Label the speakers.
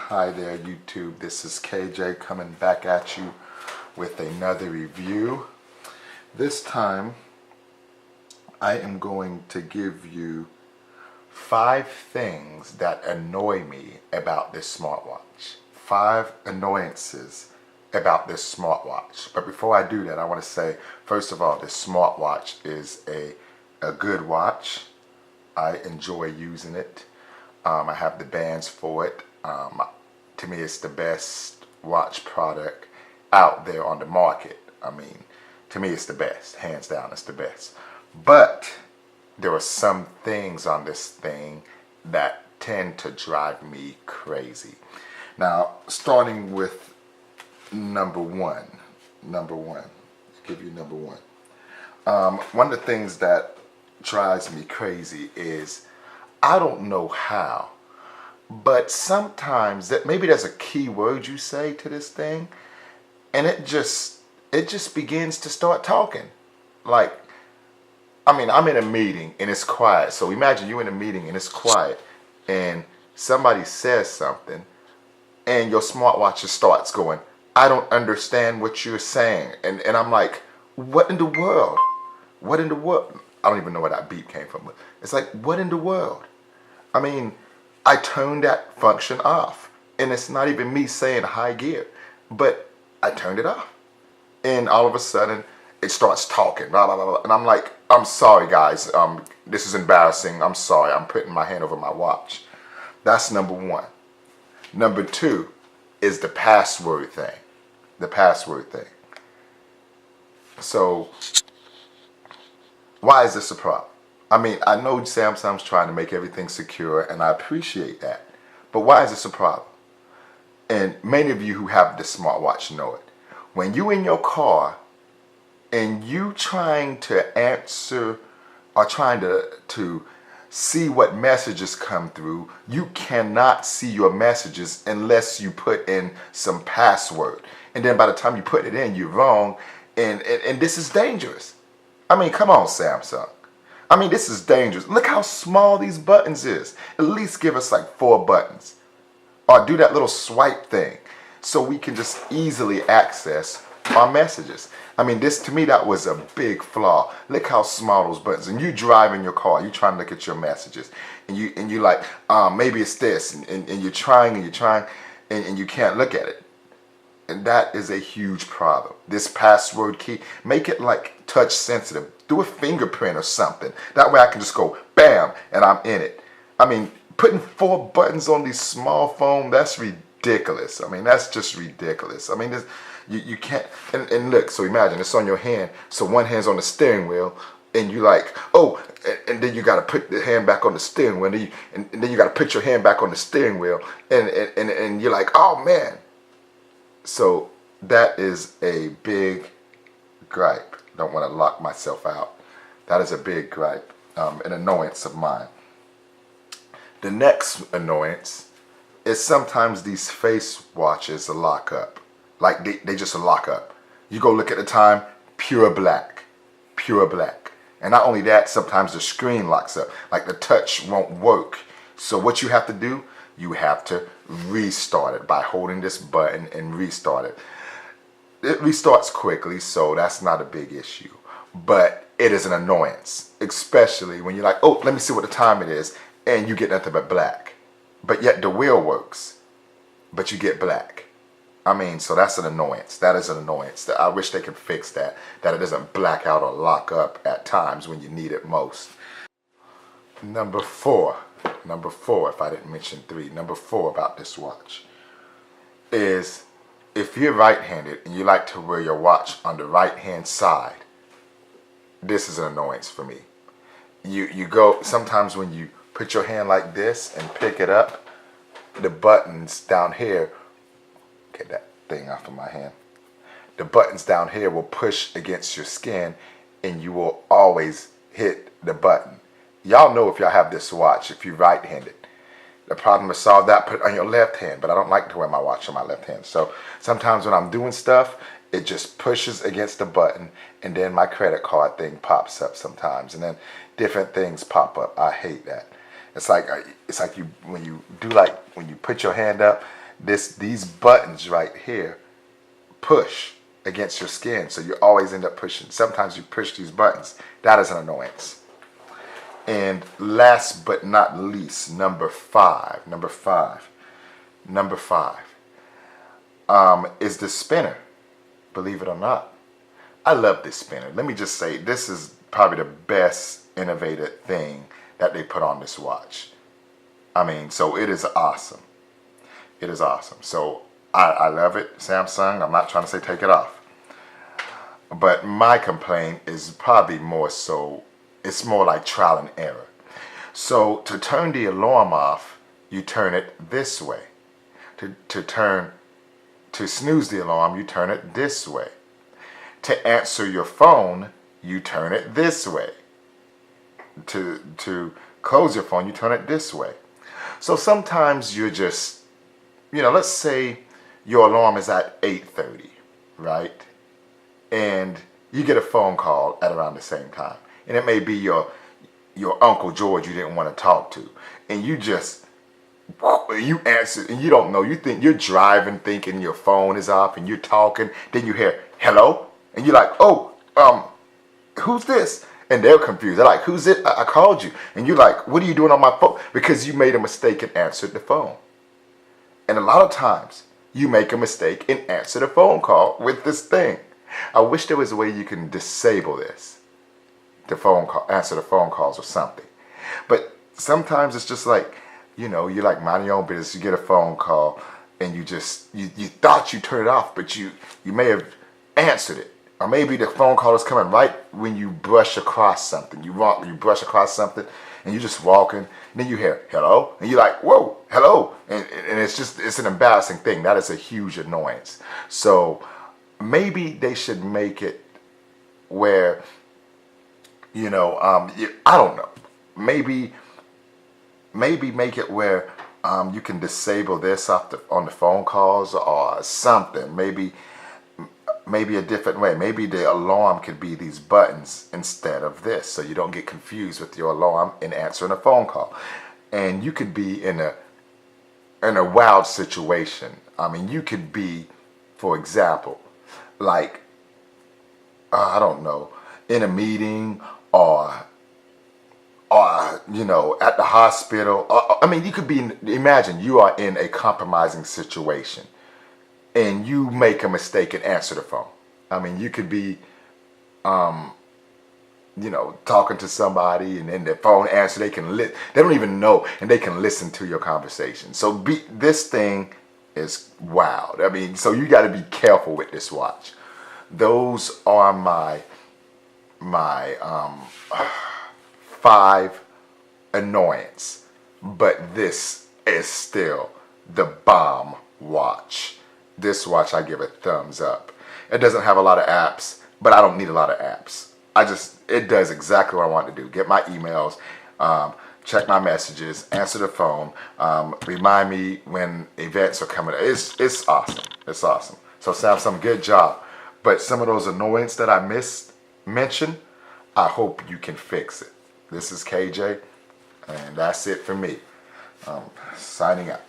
Speaker 1: Hi there, YouTube. This is KJ coming back at you with another review. This time, I am going to give you 5 things that annoy me about this smartwatch. 5 annoyances about this smartwatch. But before I do that, I want to say, first of all, this smartwatch is a good watch. I enjoy using it. I have the bands for it. To me, it's the best watch product out there on the market. I mean, to me, it's the best. Hands down, it's the best. But there are some things on this thing that tend to drive me crazy. Now, starting with number one. Give you number one. One of the things that drives me crazy is I don't know how, but sometimes that maybe there's a key word you say to this thing, and it just begins to start talking. Like, I mean, I'm in a meeting and it's quiet. So imagine you in a meeting and it's quiet, and somebody says something, and your smartwatch just starts going, "I don't understand what you're saying," and I'm like, what in the world? What in the world? I don't even know where that beep came from, but it's like, what in the world? I mean, I turned that function off, and it's not even me saying high gear, but I turned it off, and all of a sudden it starts talking, blah, blah, blah, blah. And I'm like, I'm sorry guys, this is embarrassing, I'm sorry, I'm putting my hand over my watch. That's number one. Number two is the password thing. The password thing. So, why is this a problem? I mean, I know Samsung's trying to make everything secure, and I appreciate that. But why is this a problem? And many of you who have this smartwatch know it. When you in your car and you trying to answer or trying to see what messages come through, you cannot see your messages unless you put in some password. And then by the time you put it in, you're wrong, and this is dangerous. I mean, come on, Samsung. I mean, this is dangerous. Look how small these buttons is. At least give us like 4 buttons. Or do that little swipe thing so we can just easily access our messages. I mean, this, to me, that was a big flaw. Look how small those buttons. And you drive in your car, you trying to look at your messages, and you like, maybe it's this, and you're trying and you can't look at it. And that is a huge problem. This password key, make it like touch sensitive. Do a fingerprint or something. That way I can just go bam and I'm in it. I mean, putting 4 buttons on these small phone, that's ridiculous. I mean, that's just ridiculous. I mean, this, you can't, and look, so imagine it's on your hand. So one hand's on the steering wheel, and you like, oh, and then you got to put the hand back on the steering wheel, and then you got to put your hand back on the steering wheel, and you're like, oh man. So that is a big gripe. Don't want to lock myself out. That is a big gripe, an annoyance of mine. The next annoyance is sometimes these face watches lock up. Like they just lock up. You go look at the time, pure black. Pure black. And not only that, sometimes the screen locks up. Like the touch won't work. So what you have to do, you have to restart it by holding this button and restart it. It restarts quickly, so that's not a big issue. But it is an annoyance, especially when you're like, oh, let me see what the time it is, and you get nothing but black. But yet the wheel works, but you get black. I mean, so that's an annoyance. That is an annoyance. I wish they could fix that it doesn't black out or lock up at times when you need it most. Number four, if I didn't mention 3, number 4 about this watch is if you're right-handed and you like to wear your watch on the right-hand side, this is an annoyance for me. You go, sometimes when you put your hand like this and pick it up, the buttons down here, get that thing off of my hand, the buttons down here will push against your skin and you will always hit the button. Y'all know if y'all have this watch, if you're right-handed. The problem is solve that, put it on your left hand, but I don't like to wear my watch on my left hand. So sometimes when I'm doing stuff, it just pushes against the button, and then my credit card thing pops up sometimes, and then different things pop up. I hate that. It's like you when you put your hand up, these buttons right here push against your skin, so you always end up pushing. Sometimes you push these buttons. That is an annoyance. And last but not least, number five is the spinner. Believe it or not, I love this spinner. Let me just say, this is probably the best innovative thing that they put on this watch. I mean, so it is awesome. It is awesome. So I love it, Samsung. I'm not trying to say take it off. But my complaint is probably more so, it's more like trial and error. So to turn the alarm off, you turn it this way. To snooze the alarm, you turn it this way. To answer your phone, you turn it this way. To close your phone, you turn it this way. So sometimes you're just, let's say your alarm is at 8:30, right? And you get a phone call at around the same time. And it may be your Uncle George you didn't want to talk to. And you answer, and you don't know. You think you're driving, thinking your phone is off, and you're talking. Then you hear, hello? And you're like, oh, who's this? And they're confused. They're like, who's it? I called you. And you're like, what are you doing on my phone? Because you made a mistake and answered the phone. And a lot of times, you make a mistake and answer the phone call with this thing. I wish there was a way you can disable this. Answer the phone calls or something. But sometimes it's just like, you're like minding your own business. You get a phone call and you thought you turned it off, but you may have answered it. Or maybe the phone call is coming right when you brush across something. You brush across something and you're just walking, and then you hear, hello? And you're like, whoa, hello. And it's an embarrassing thing. That is a huge annoyance. So maybe they should make it where, I don't know. Maybe make it where you can disable this on the phone calls or something. Maybe a different way. Maybe the alarm could be these buttons instead of this, so you don't get confused with your alarm in answering a phone call. And you could be in a wild situation. I mean, you could be, for example, like, I don't know, in a meeting or at the hospital. I mean, you could be, imagine you are in a compromising situation and you make a mistake and answer the phone. I mean, you could be, talking to somebody and then their phone answer, they don't even know, and they can listen to your conversation. So this thing is wild. I mean, so you got to be careful with this watch. Those are my 5 annoyance, but this is still the bomb watch. This watch, I give a thumbs up. It doesn't have a lot of apps, but I don't need a lot of apps. It does exactly what I want to do. Get my emails, check my messages, answer the phone, remind me when events are coming. It's awesome. It's awesome. So Samsung, good job. But some of those annoyances that I mention, I hope you can fix it. This is KJ, and that's it for me. Signing out.